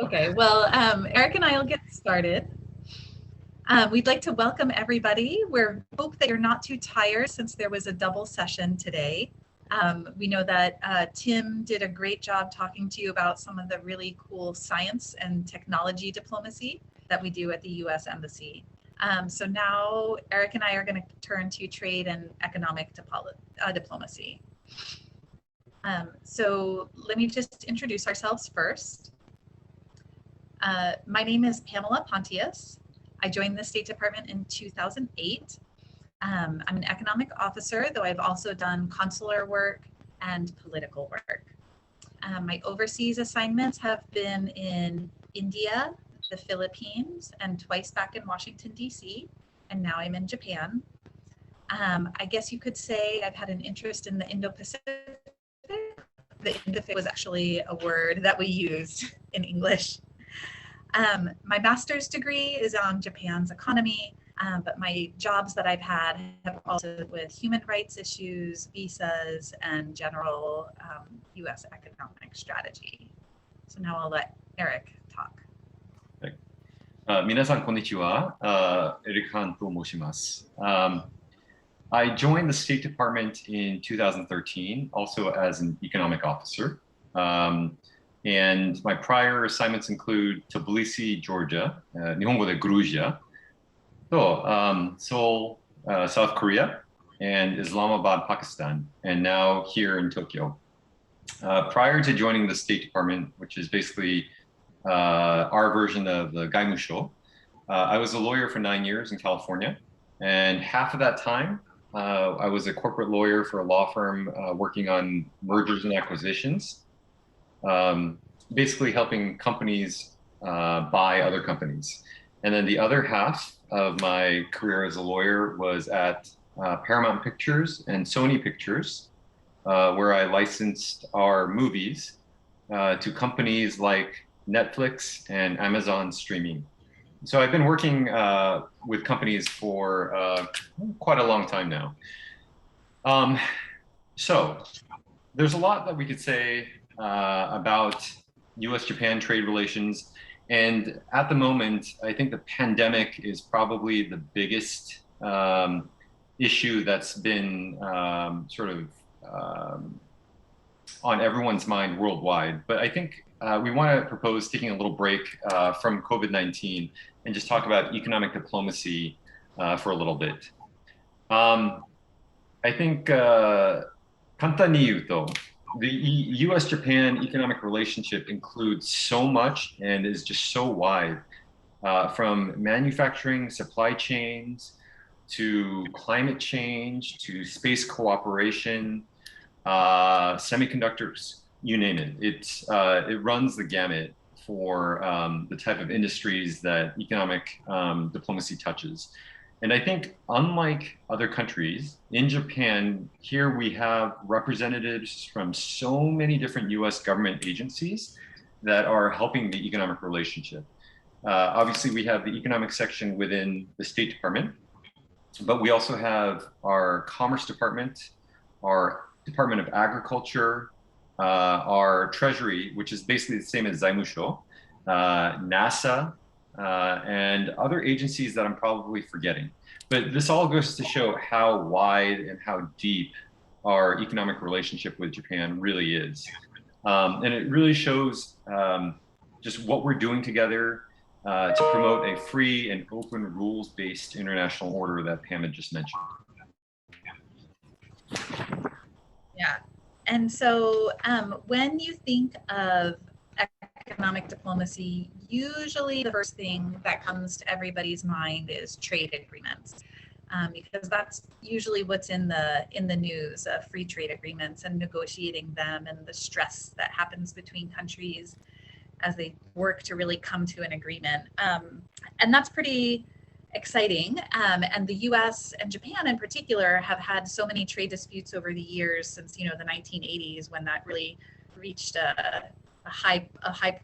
Okay, well, Eric and I will get started. We'd like to welcome everybody. We hope that you're not too tired since there was a double session today. We know that Tim did a great job talking to you about some of the really cool science and technology diplomacy that we do at the U.S. Embassy. So now Eric and I are going to turn to trade and economic diplomacy. So let me just introduce ourselves first. My name is Pamela Pontius. I joined the State Department in 2008. I'm an economic officer, though I've also done consular work and political work. My overseas assignments have been in India, the Philippines, and twice back in Washington, D.C., and now I'm in Japan. I guess you could say I've had an interest in the Indo-Pacific. The Indo-Pacific was actually a word that we used in English. My master's degree is on Japan's economy, but my jobs that I've had have also with human rights issues, visas, and general U.S. economic strategy. So now I'll let Eric talk. 皆さんこんにちは。エリック・ハンと申します。I joined the State Department in 2013, also as an economic officer. And my prior assignments include Tbilisi, Georgia, 日本語でグルジア, Seoul, South Korea, and Islamabad, Pakistan, and now here in Tokyo. Prior to joining the State Department, which is basically our version of the Gaimusho, I was a lawyer for 9 years in California, and half of that time I was a corporate lawyer for a law firm working on mergers and acquisitions. Basically helping companies buy other companies. And then the other half of my career as a lawyer was at Paramount Pictures and Sony Pictures, where I licensed our movies to companies like Netflix and Amazon Streaming. So I've been working with companies for quite a long time now. So there's a lot that we could say about U.S.-Japan trade relations. And at the moment, I think the pandemic is probably the biggest issue that's been sort of on everyone's mind worldwide. But I think we want to propose taking a little break from COVID-19 and just talk about economic diplomacy for a little bit. I think 簡単に言うと the U.S.-Japan economic relationship includes so much and is just so wide, from manufacturing supply chains to climate change to space cooperation, semiconductors, you name it. It runs the gamut for the type of industries that economic diplomacy touches. And I think unlike other countries, in Japan, here we have representatives from so many different US government agencies that are helping the economic relationship. Obviously, we have the economic section within the State Department, but we also have our Commerce Department, our Department of Agriculture, our Treasury, which is basically the same as Zaimusho, NASA, and other agencies that I'm probably forgetting. But this all goes to show how wide and how deep our economic relationship with Japan really is. And it really shows just what we're doing together to promote a free and open rules-based international order that Pam had just mentioned. Yeah, and so when you think of economic diplomacy, usually the first thing that comes to everybody's mind is trade agreements, because that's usually what's in the news, free trade agreements and negotiating them and the stress that happens between countries as they work to really come to an agreement. And that's pretty exciting. And the US and Japan in particular have had so many trade disputes over the years since, the 1980s, when that really reached a high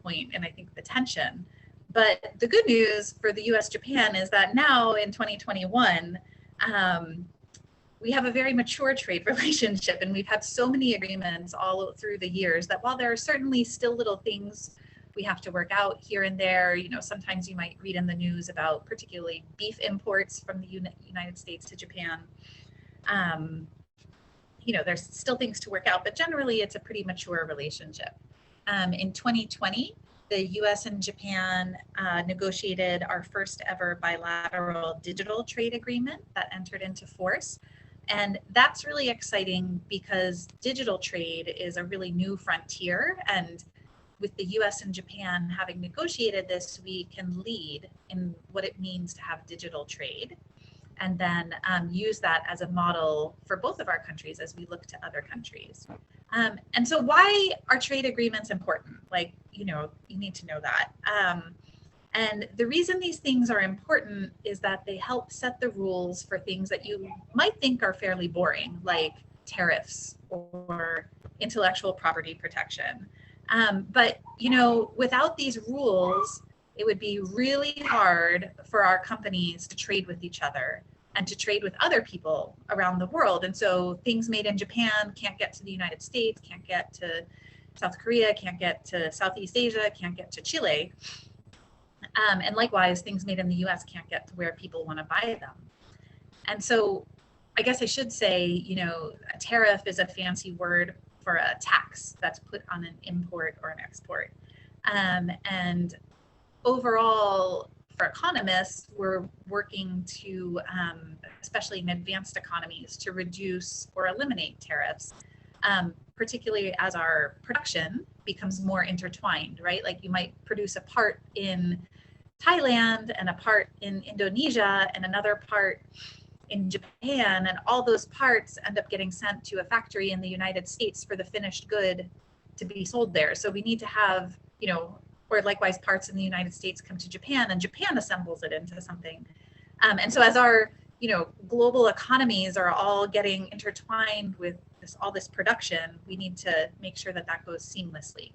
point, and I think the tension. But the good news for the US-Japan is that now in 2021, we have a very mature trade relationship, and we've had so many agreements all through the years that while there are certainly still little things we have to work out here and there. You know, sometimes you might read in the news about particularly beef imports from the United States to Japan. You know, there's still things to work out, but generally it's a pretty mature relationship. In 2020, the US and Japan negotiated our first ever bilateral digital trade agreement that entered into force. And that's really exciting because digital trade is a really new frontier. And with the US and Japan having negotiated this, we can lead in what it means to have digital trade, and then use that as a model for both of our countries as we look to other countries. And so why are trade agreements important? Like, you know, you need to know that. And the reason these things are important is that they help set the rules for things that you might think are fairly boring, like tariffs or intellectual property protection. But, you know, without these rules, it would be really hard for our companies to trade with each other and to trade with other people around the world. And so things made in Japan can't get to the United States, can't get to South Korea, can't get to Southeast Asia, can't get to Chile. And likewise, things made in the US can't get to where people want to buy them. And so I guess I should say, you know, a tariff is a fancy word for a tax that's put on an import or an export. And overall, for economists, we're working to, especially in advanced economies, to reduce or eliminate tariffs, particularly as our production becomes more intertwined, right? Like you might produce a part in Thailand and a part in Indonesia and another part in Japan, and all those parts end up getting sent to a factory in the United States for the finished good to be sold there. So we need to have, you know, or likewise parts in the United States come to Japan and Japan assembles it into something. And so as our, you know, global economies are all getting intertwined with all this production, we need to make sure that that goes seamlessly.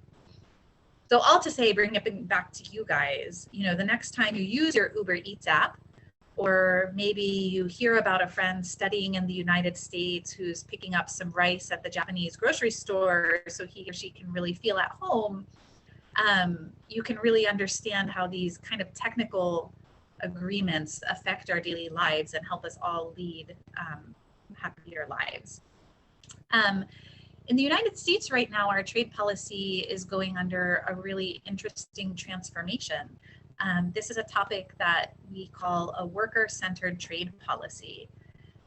So all to say, bring it back to you guys, you know, the next time you use your Uber Eats app, or maybe you hear about a friend studying in the United States who's picking up some rice at the Japanese grocery store so he or she can really feel at home, you can really understand how these kind of technical agreements affect our daily lives and help us all lead happier lives. In the United States right now, our trade policy is going under a really interesting transformation. This is a topic that we call a worker-centered trade policy.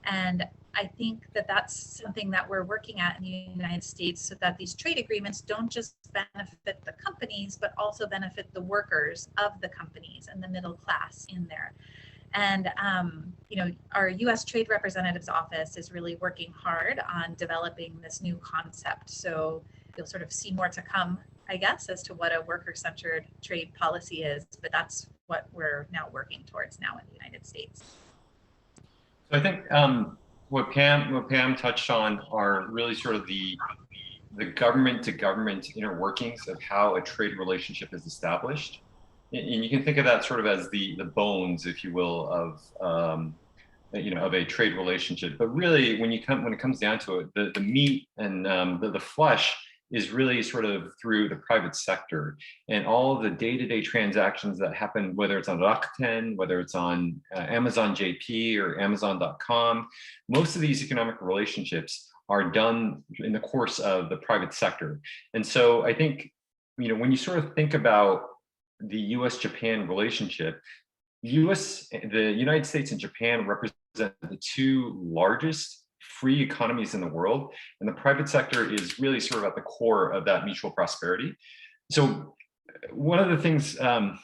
And I think that that's something that we're working at in the United States so that these trade agreements don't just benefit the companies, but also benefit the workers of the companies and the middle class in there. And, you know, our US Trade Representative's office is really working hard on developing this new concept. So you'll sort of see more to come, I guess, as to what a worker-centered trade policy is, but that's what we're now working towards now in the United States. So I think what Pam touched on are really sort of the government to government inner workings of how a trade relationship is established. And you can think of that sort of as the bones, if you will, of you know, of a trade relationship. But really, when it comes down to it, the meat and the flesh is really sort of through the private sector, and all of the day-to-day transactions that happen, whether it's on Rakuten, whether it's on Amazon JP or Amazon.com. Most of these economic relationships are done in the course of the private sector. And so I think, you know, when you sort of think about the US-Japan relationship, the United States and Japan represent the two largest free economies in the world, and the private sector is really sort of at the core of that mutual prosperity. So one of the things Pam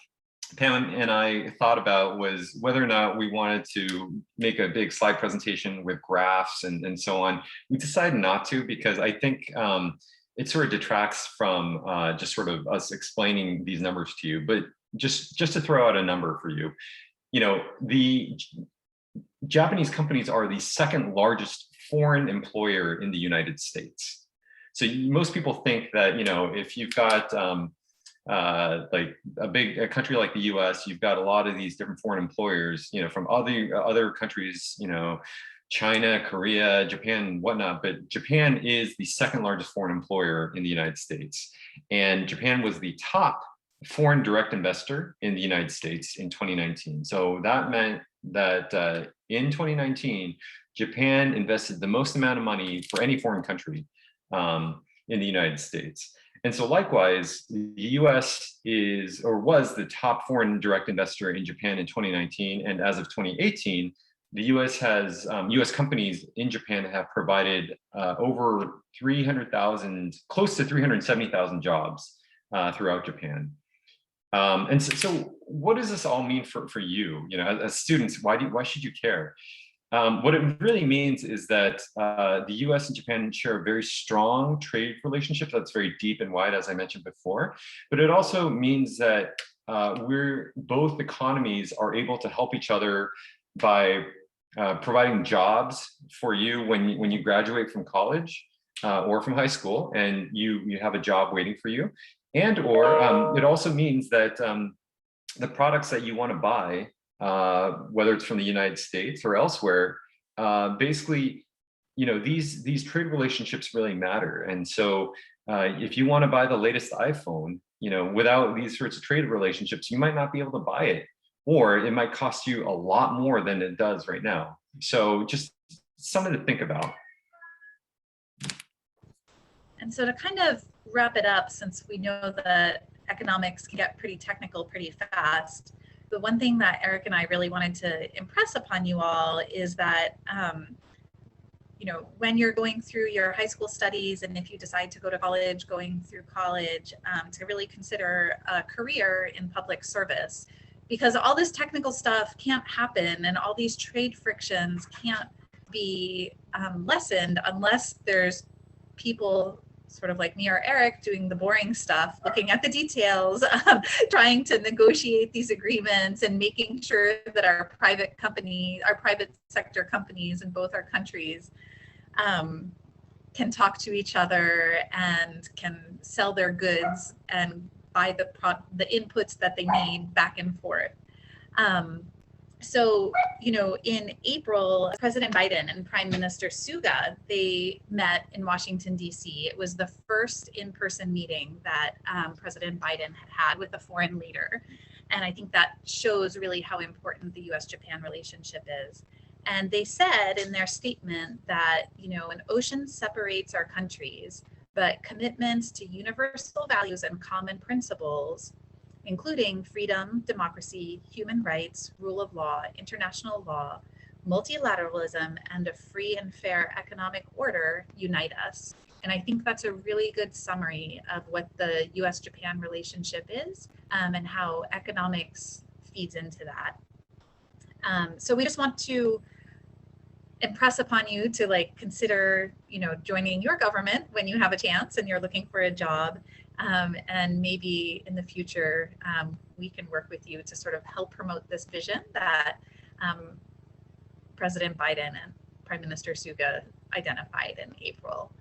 and I thought about was whether or not we wanted to make a big slide presentation with graphs and so on. We decided not to, because I think it sort of detracts from just sort of us explaining these numbers to you. But just to throw out a number for you, you know, the Japanese companies are the second largest foreign employer in the United States. So most people think that, you know, if you've got like a country like the US, you've got a lot of these different foreign employers, you know, from other countries, you know, China, Korea, Japan, whatnot. But Japan is the second largest foreign employer in the United States. And Japan was the top foreign direct investor in the United States in 2019. So that meant that in 2019, Japan invested the most amount of money for any foreign country in the United States. And so likewise, the US is or was the top foreign direct investor in Japan in 2019. And as of 2018, the US has, US companies in Japan have provided over 300,000, close to 370,000 jobs throughout Japan. And so what does this all mean for you? You know, as students, why should you care? What it really means is that the US and Japan share a very strong trade relationship that's very deep and wide, as I mentioned before. But it also means that both economies are able to help each other by providing jobs for you when you graduate from college or from high school, and you have a job waiting for you. And or it also means that the products that you want to buy, whether it's from the United States or elsewhere, basically, you know, these trade relationships really matter. And so if you want to buy the latest iPhone, you know, without these sorts of trade relationships, you might not be able to buy it, or it might cost you a lot more than it does right now. So just something to think about. And so to kind of wrap it up, since we know that economics can get pretty technical pretty fast, the one thing that Eric and I really wanted to impress upon you all is that, you know, when you're going through your high school studies, and if you decide to go to college, going through college, to really consider a career in public service, because all this technical stuff can't happen and all these trade frictions can't be lessened unless there's people sort of like me or Eric doing the boring stuff, looking at the details, trying to negotiate these agreements and making sure that our private sector companies in both our countries can talk to each other and can sell their goods and buy the inputs that they need back and forth. So, you know, in April, President Biden and Prime Minister Suga, they met in Washington, D.C. It was the first in-person meeting that President Biden had with a foreign leader. And I think that shows really how important the U.S.-Japan relationship is. And they said in their statement that, you know, an ocean separates our countries, but commitments to universal values and common principles, including freedom, democracy, human rights, rule of law, international law, multilateralism, and a free and fair economic order, unite us. And I think that's a really good summary of what the US-Japan relationship is, and how economics feeds into that. So we just want to impress upon you to like consider, you know, joining your government when you have a chance and you're looking for a job. And maybe in the future, we can work with you to sort of help promote this vision that President Biden and Prime Minister Suga identified in April.